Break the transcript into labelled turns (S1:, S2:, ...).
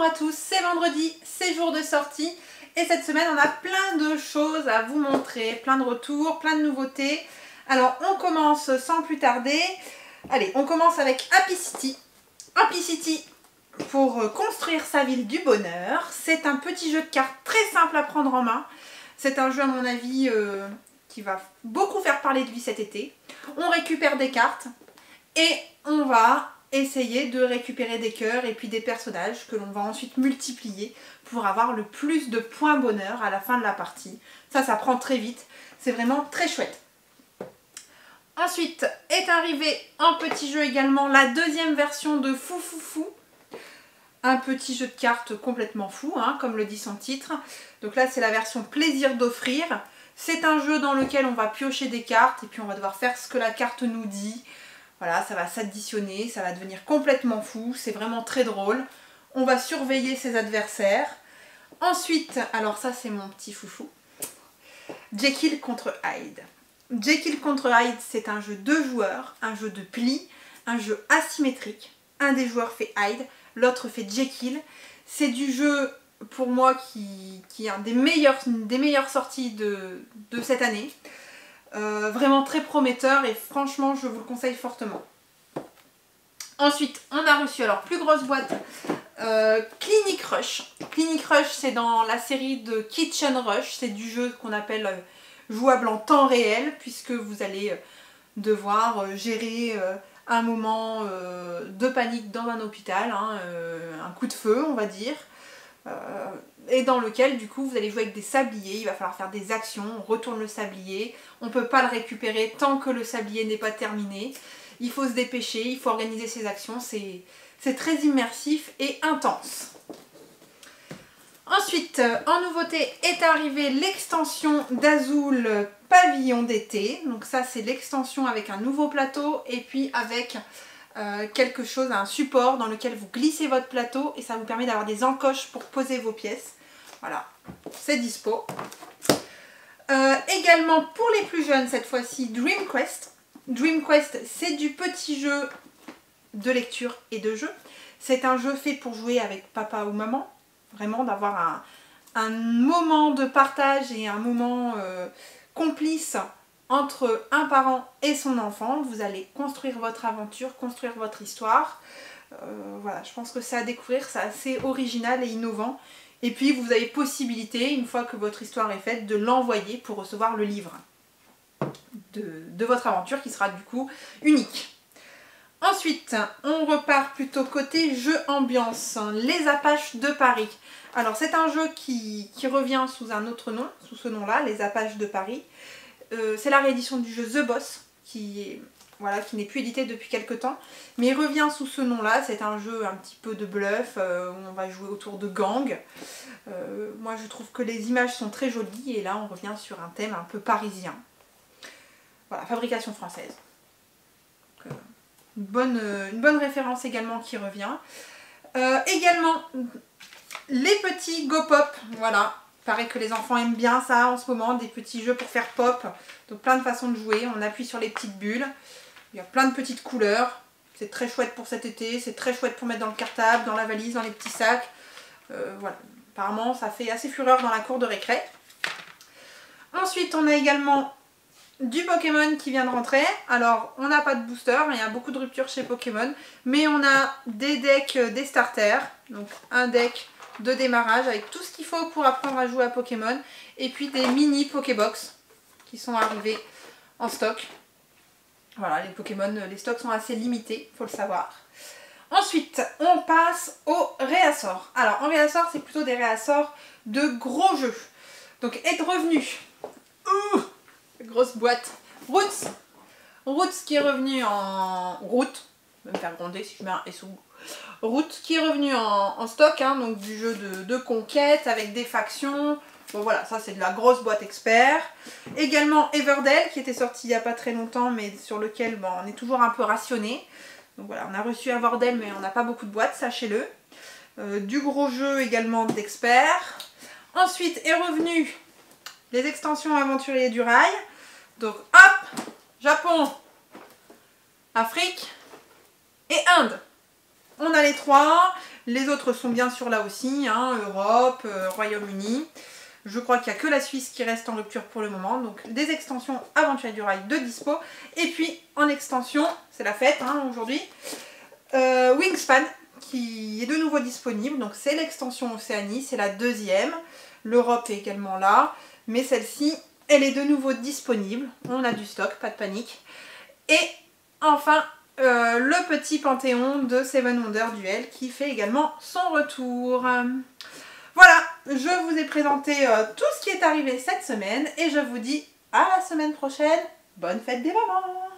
S1: Bonjour à tous, c'est vendredi, c'est jour de sortie et cette semaine on a plein de choses à vous montrer, plein de retours, plein de nouveautés. Alors on commence sans plus tarder, allez on commence avec Happy City. Happy City pour construire sa ville du bonheur, c'est un petit jeu de cartes très simple à prendre en main. C'est un jeu à mon avis qui va beaucoup faire parler de lui cet été. On récupère des cartes et on va essayer de récupérer des cœurs et puis des personnages que l'on va ensuite multiplier pour avoir le plus de points bonheur à la fin de la partie. Ça prend très vite, c'est vraiment très chouette. Ensuite est arrivé en petit jeu également la deuxième version de Fou Fou Fou. Un petit jeu de cartes complètement fou, hein, comme le dit son titre. Donc là c'est la version plaisir d'offrir. C'est un jeu dans lequel on va piocher des cartes et puis on va devoir faire ce que la carte nous dit. Voilà, ça va s'additionner, ça va devenir complètement fou, c'est vraiment très drôle. On va surveiller ses adversaires. Ensuite, alors ça c'est mon petit foufou, Jekyll contre Hyde. Jekyll contre Hyde, c'est un jeu de joueurs, un jeu de plis, un jeu asymétrique. Un des joueurs fait Hyde, l'autre fait Jekyll. C'est du jeu pour moi qui est une des meilleures sorties de cette année. Vraiment très prometteur et franchement je vous le conseille fortement. Ensuite on a reçu alors plus grosse boîte Clinic Rush. Clinic Rush c'est dans la série de Kitchen Rush, c'est du jeu qu'on appelle jouable en temps réel puisque vous allez devoir gérer un moment de panique dans un hôpital, hein, un coup de feu on va dire. Et dans lequel du coup vous allez jouer avec des sabliers, il va falloir faire des actions, on retourne le sablier, on ne peut pas le récupérer tant que le sablier n'est pas terminé, il faut se dépêcher, il faut organiser ses actions, c'est très immersif et intense. Ensuite, en nouveauté est arrivée l'extension d'Azul Pavillon d'été, donc ça c'est l'extension avec un nouveau plateau et puis avec quelque chose, un support dans lequel vous glissez votre plateau et ça vous permet d'avoir des encoches pour poser vos pièces. Voilà, c'est dispo. Également pour les plus jeunes cette fois-ci, Dream Quest. Dream Quest c'est du petit jeu de lecture et de jeu. C'est un jeu fait pour jouer avec papa ou maman. Vraiment d'avoir un moment de partage et un moment complice entre un parent et son enfant. Vous allez construire votre aventure, construire votre histoire. Voilà, je pense que c'est à découvrir, c'est assez original et innovant. Et puis vous avez possibilité, une fois que votre histoire est faite, de l'envoyer pour recevoir le livre de votre aventure qui sera du coup unique. Ensuite, on repart plutôt côté jeu ambiance, les Apaches de Paris. Alors c'est un jeu qui revient sous un autre nom, sous ce nom-là, les Apaches de Paris. C'est la réédition du jeu The Boss qui n'est plus édité depuis quelques temps, mais il revient sous ce nom-là. C'est un jeu un petit peu de bluff où on va jouer autour de gangs. Moi je trouve que les images sont très jolies et là on revient sur un thème un peu parisien. Voilà, fabrication française. Donc, une bonne référence également qui revient. Également les petits Go Pop, voilà. Paraît que les enfants aiment bien ça en ce moment, des petits jeux pour faire pop. Donc plein de façons de jouer, on appuie sur les petites bulles. Il y a plein de petites couleurs. C'est très chouette pour cet été, c'est très chouette pour mettre dans le cartable, dans la valise, dans les petits sacs. Voilà, apparemment ça fait assez fureur dans la cour de récré. Ensuite on a également du Pokémon qui vient de rentrer. Alors on n'a pas de booster, il y a beaucoup de ruptures chez Pokémon. Mais on a des decks, des starters. Donc un deck de démarrage avec tout ce qu'il faut pour apprendre à jouer à Pokémon et puis des mini Pokébox qui sont arrivés en stock. Voilà, les Pokémon, les stocks sont assez limités, il faut le savoir. Ensuite, on passe au réassort. Alors en réassort, c'est plutôt des réassorts de gros jeux. Donc est revenu grosse boîte Roots. Roots qui est revenu en route. Je vais me faire gronder si je mets un S ou Route qui est revenu en stock, hein, donc du jeu de conquête avec des factions. Bon voilà, ça c'est de la grosse boîte expert. Également Everdell qui était sorti il n'y a pas très longtemps mais sur lequel bon, on est toujours un peu rationné. Donc voilà, on a reçu Everdell mais on n'a pas beaucoup de boîtes, sachez-le. Du gros jeu également d'experts. Ensuite est revenu les extensions aventuriers du rail. Donc hop, Japon, Afrique et Inde. On a les trois. Les autres sont bien sûr là aussi, hein, Europe, Royaume-Uni. Je crois qu'il n'y a que la Suisse qui reste en rupture pour le moment. Donc des extensions Aventuriers du Rail de dispo. Et puis en extension, c'est la fête hein, aujourd'hui, Wingspan qui est de nouveau disponible. Donc c'est l'extension Océanie, c'est la deuxième. L'Europe est également là. Mais celle-ci, elle est de nouveau disponible. On a du stock, pas de panique. Et enfin, le petit Panthéon de Seven Wonders Duel qui fait également son retour. Voilà, je vous ai présenté tout ce qui est arrivé cette semaine et je vous dis à la semaine prochaine. Bonne fête des mamans!